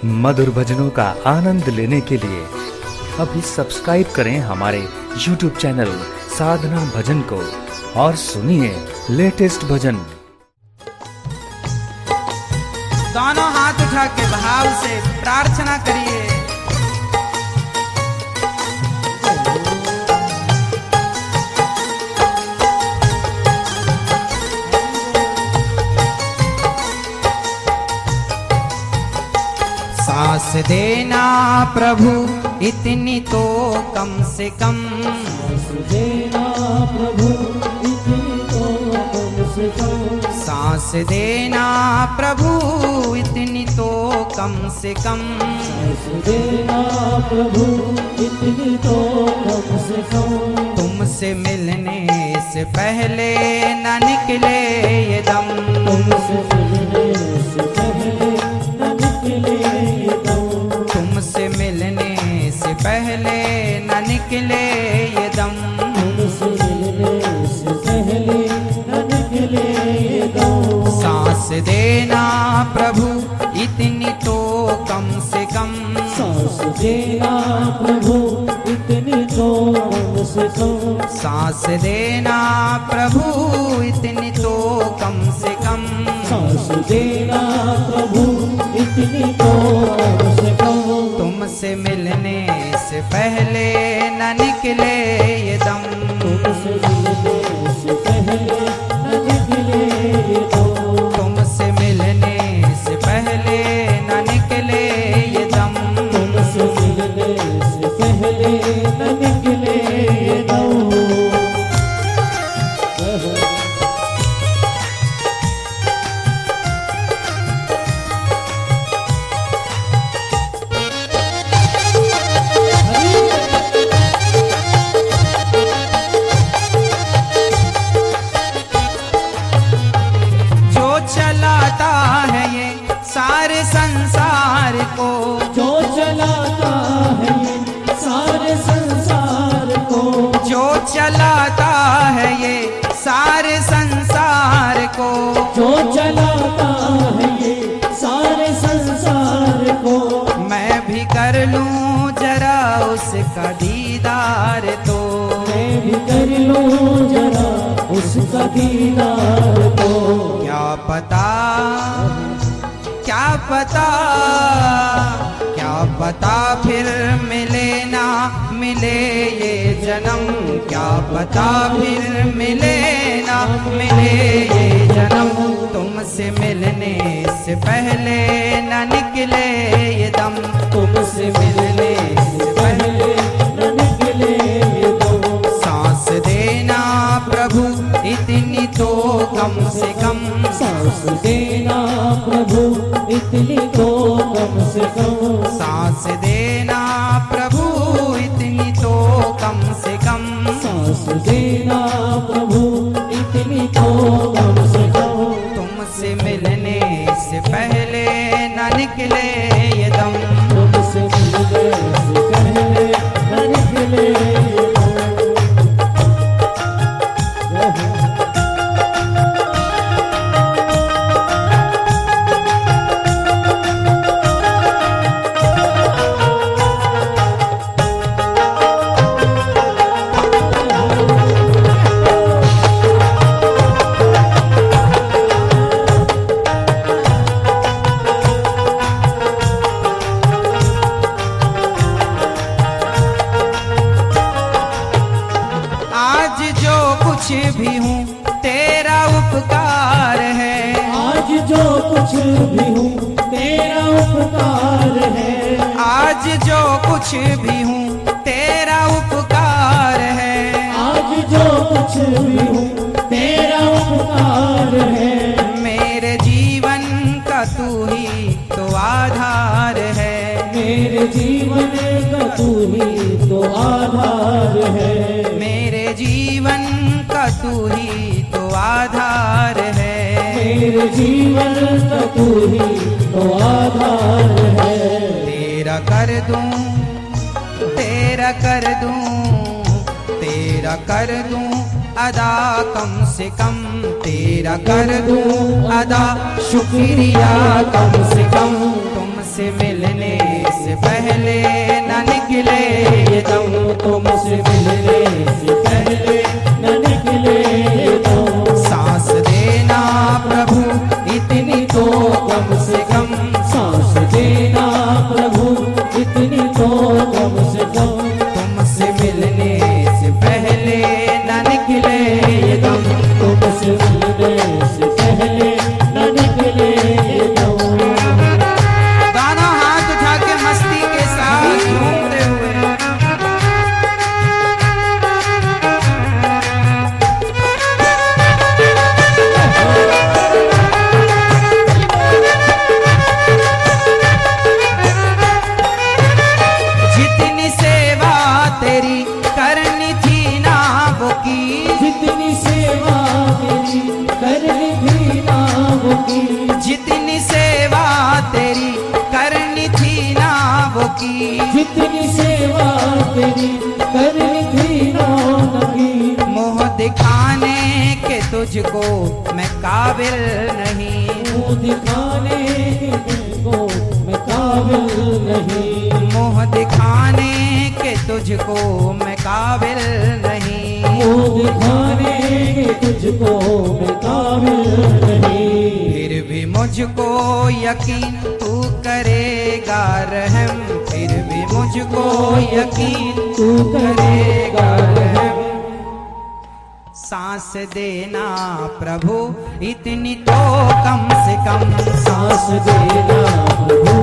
मधुर भजनों का आनंद लेने के लिए अभी सब्सक्राइब करें हमारे YouTube चैनल साधना भजन को और सुनिए लेटेस्ट भजन। दोनों हाथ उठा के भाव से प्रार्थना करिए। सांस देना प्रभु इतनी तो कम से कम, सांस देना प्रभु इतनी तो कम से कम, सांस देना प्रभु इतनी तो कम से कम, सांस देना प्रभु इतनी तो कम से कम। तुमसे मिलने से पहले न निकले ये दम, तुमसे मिलने से पहले न निकले ये दम, तुमसे मिलने से पहले न निकले ये दम, तुमसे मिलने से पहले न निकले ये दम। सांस देना प्रभु इतनी तो कम से कम, सांस देना प्रभु इतनी तो कम से कम, सांस देना प्रभु इतनी तो कम से कम, सांस देना प्रभु इतनी तो कम से कम। तुमसे मिलने से पहले न निकले ये दम, तुमसे मिलने से पहले न निकले ये दम, तुमसे मिलने से पहले न निकले ये दम, तुमसे मिलने से पहले न निकले ये दम। जो चलाता है ये सारे संसार को, जो चलाता है ये सारे संसार को, जो चलाता है ये सारे संसार को, जो चलाता है ये सारे संसार को, मैं भी कर लूं जरा उसका दीदार तो, मैं भी कर लूं जरा उसका दीदार तो। क्या पता क्या पता क्या पता फिर मिले ना मिले ये जन्म, क्या पता फिर मिले ना मिले ये जन्म, तुमसे मिलने से पहले न निकले ये दम, तुमसे मिलने से पहले न निकले ये दम। सांस देना प्रभु इतनी तो कम से कम, सांस देना प्रभु इतनी तो कम से कम, सांस देना प्रभु इतनी तो कम से कम, सांस देना प्रभु इतनी तो कम से कम। तुमसे मिलने से पहले न निकले ये दम, तुमसे मिलने से पहले न निकले ये दम। आज जो कुछ भी हूँ तेरा उपकार है, आज जो कुछ भी हूँ तेरा उपकार है, आज जो कुछ भी हूँ तेरा उपकार है, आज जो कुछ भी हूँ तेरा उपकार है। मेरे जीवन का तू ही तो आधार है, मेरे जीवन का तू ही तो आधार है, मेरे जीवन का तू ही तो आधार है, मेरे जीवन का तू ही तो आधार है। तेरा कर दूं तेरा कर दूं तेरा कर दूं अदा कम से कम, तेरा कर दूं अदा शुक्रिया कम से कम, तुमसे मिलने से पहले न निकले ये दम, तुमसे मिलने से पहले न निकले ये दम। सांस देना प्रभु इतनी तो कम से कम, सांस देना प्रभु इतनी तो कम से कम। तुमसे मिलने से पहले न निकले ये दम, तुमसे मिलने से पहले न निकले ये दम। दोनों हाथ उठा के मस्ती के साथ झूमते हुए जितनी सेवा तेरी करनी थी ना वो की, जितनी सेवा तेरी करनी थी ना वो की, जितनी सेवा तेरी करनी थी ना वो की, जितनी सेवा तेरी करनी थी ना नबी। मोह दिखाने के तुझको मैं काबिल नहीं, मुँह दिखाने के तुझको मैं काबिल नहीं, मोह दिखाने के तुझको मैं काबिल नहीं, मुँह दिखाने के तुझको मैं काबिल नहीं। फिर भी मुझको यकीन तू करेगा रहम, फिर भी मुझको यकीन तू करेगा रहम। सांस देना प्रभु इतनी तो कम से कम, सांस देना प्रभु